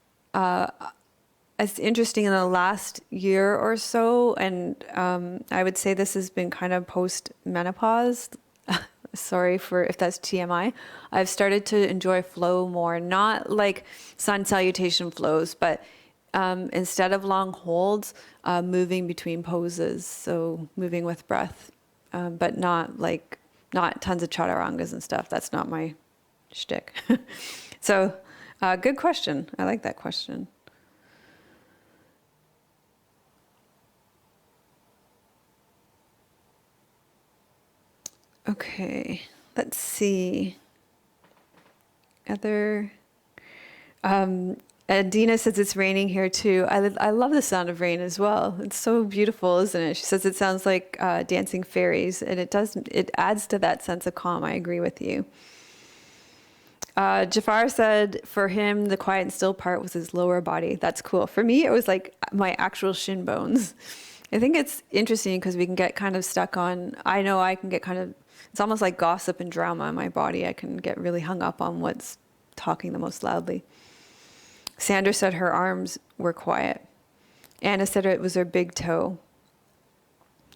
it's interesting in the last year or so, and I would say this has been kind of post-menopause. Sorry if that's TMI. I've started to enjoy flow more, not like sun salutation flows, but instead of long holds, moving between poses, so moving with breath, but not tons of chaturangas and stuff. That's not my shtick. So, good question. I like that question. Okay, let's see. Dina says it's raining here too. I love the sound of rain as well. It's so beautiful, isn't it? She says it sounds like dancing fairies, and it adds to that sense of calm. I agree with you. Jafar said for him, the quiet and still part was his lower body. That's cool. For me, it was like my actual shin bones. I think it's interesting because we can get kind of stuck on, I know I can get kind of, it's almost like gossip and drama in my body. I can get really hung up on what's talking the most loudly. Sandra said her arms were quiet. Anna said it was her big toe.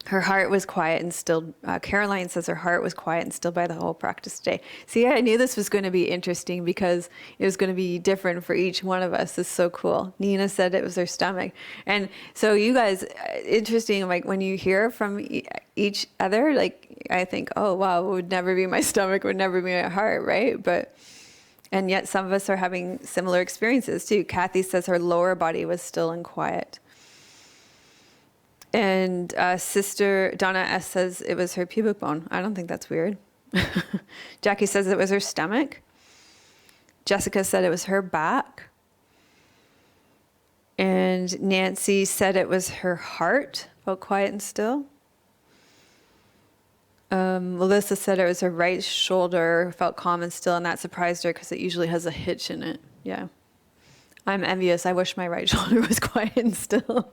Her heart was quiet and still. Caroline says her heart was quiet and still by the whole practice today. See, I knew this was going to be interesting because it was going to be different for each one of us. It's so cool. Nina said it was her stomach. And so you guys, interesting, like when you hear from each other, like I think, oh, wow, it would never be my stomach, would never be my heart, right? And yet some of us are having similar experiences too. Kathy says her lower body was still and quiet. And Sister Donna S. says it was her pubic bone. I don't think that's weird. Jackie says it was her stomach. Jessica said it was her back. And Nancy said it was her heart, felt quiet and still. Melissa said it was her right shoulder, felt calm and still, and that surprised her because it usually has a hitch in it. Yeah. I'm envious. I wish my right shoulder was quiet and still.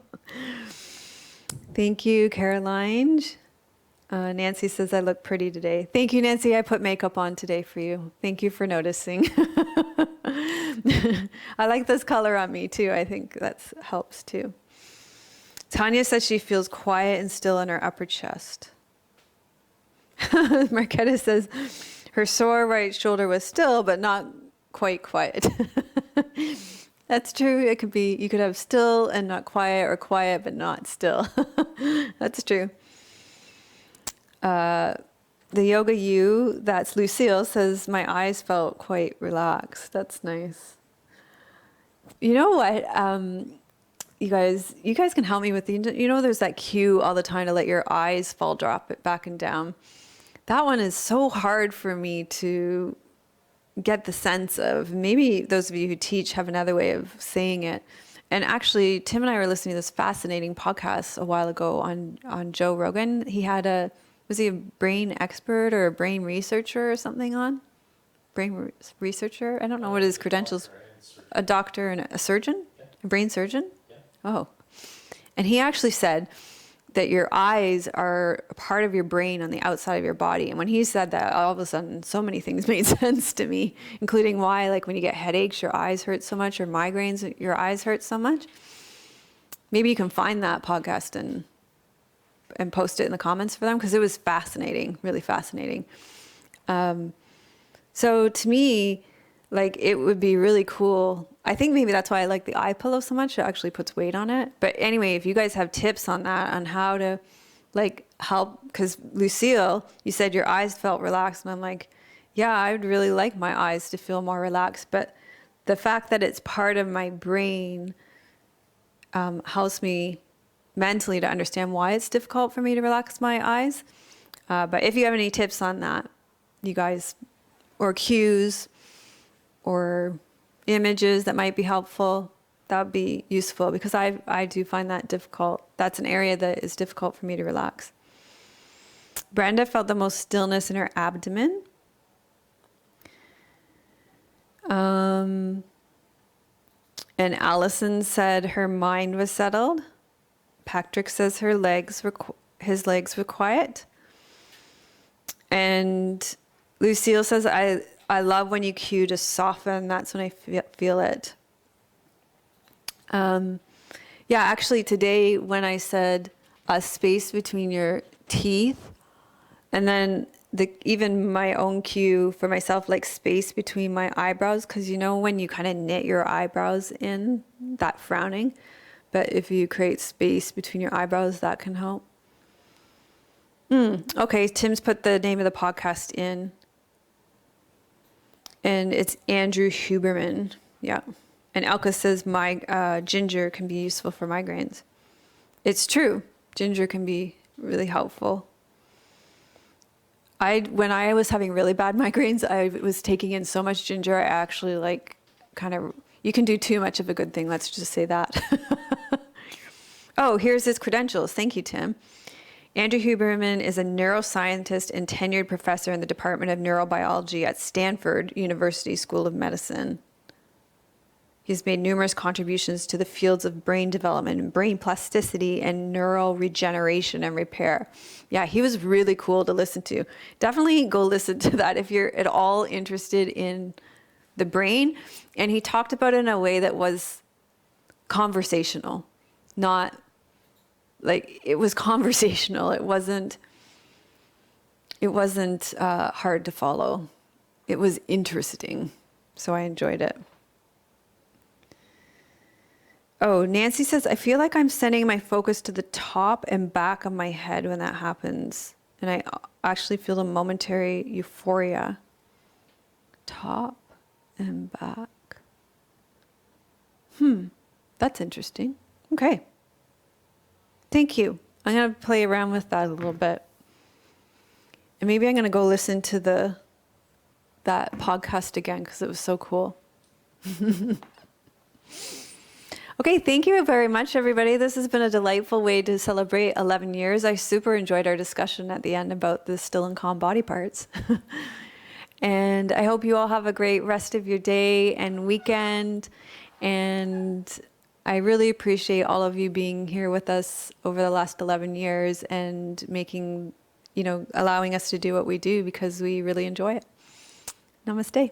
Thank you, Caroline. Nancy says I look pretty today. Thank you, Nancy. I put makeup on today for you. Thank you for noticing. I like this color on me too. I think that helps too. Tanya says she feels quiet and still in her upper chest. Marquetta says her sore right shoulder was still, but not quite quiet. That's true. It could be, you could have still and not quiet, or quiet but not still. That's true. The Yoga U, that's Lucille, says my eyes felt quite relaxed. That's nice. You know what? You guys can help me with there's that cue all the time to let your eyes drop it back and down. That one is so hard for me to get the sense of. Maybe those of you who teach have another way of saying it. And actually, Tim and I were listening to this fascinating podcast a while ago on Joe Rogan. He had was he a brain expert or a brain researcher or something on? Brain researcher? I don't know what his credentials. A doctor and a surgeon? A brain surgeon? Oh. And he actually said that your eyes are a part of your brain on the outside of your body. And when he said that, all of a sudden, so many things made sense to me, including why, like when you get headaches, your eyes hurt so much, or migraines, your eyes hurt so much. Maybe you can find that podcast and post it in the comments for them, because it was fascinating, really fascinating. So to me, like, it would be really cool. I think maybe that's why I like the eye pillow so much. It actually puts weight on it. But anyway, if you guys have tips on that, on how to like help, because Lucille, you said your eyes felt relaxed. And I'm like, yeah, I would really like my eyes to feel more relaxed. But the fact that it's part of my brain helps me mentally to understand why it's difficult for me to relax my eyes. But if you have any tips on that, you guys, or cues, or images that might be helpful, that would be useful, because I do find that difficult. That's an area that is difficult for me to relax. Brenda felt the most stillness in her abdomen. And Allison said her mind was settled. Patrick says his legs were quiet. And Lucille says, I love when you cue to soften. That's when I feel it. Yeah, actually today when I said a space between your teeth, and then even my own cue for myself, like space between my eyebrows, because you know when you kind of knit your eyebrows in, that frowning, but if you create space between your eyebrows, that can help. Okay, Tim's put the name of the podcast in. And it's Andrew Huberman. Yeah. And Elka says ginger can be useful for migraines. It's true. Ginger can be really helpful. When I was having really bad migraines, I was taking in so much ginger. I actually you can do too much of a good thing. Let's just say that. Oh, here's his credentials. Thank you, Tim. Andrew Huberman is a neuroscientist and tenured professor in the Department of Neurobiology at Stanford University School of Medicine. He's made numerous contributions to the fields of brain development, brain plasticity, and neural regeneration and repair. Yeah, he was really cool to listen to. Definitely go listen to that if you're at all interested in the brain. And he talked about it in a way that was conversational, not like, it was conversational. It wasn't hard to follow. It was interesting. So I enjoyed it. Oh, Nancy says, I feel like I'm sending my focus to the top and back of my head when that happens. And I actually feel a momentary euphoria. Top and back. That's interesting. Okay. Thank you. I'm going to play around with that a little bit. And maybe I'm going to go listen to that podcast again because it was so cool. Okay, thank you very much, everybody. This has been a delightful way to celebrate 11 years. I super enjoyed our discussion at the end about the still and calm body parts. And I hope you all have a great rest of your day and weekend. And I really appreciate all of you being here with us over the last 11 years and allowing us to do what we do because we really enjoy it. Namaste.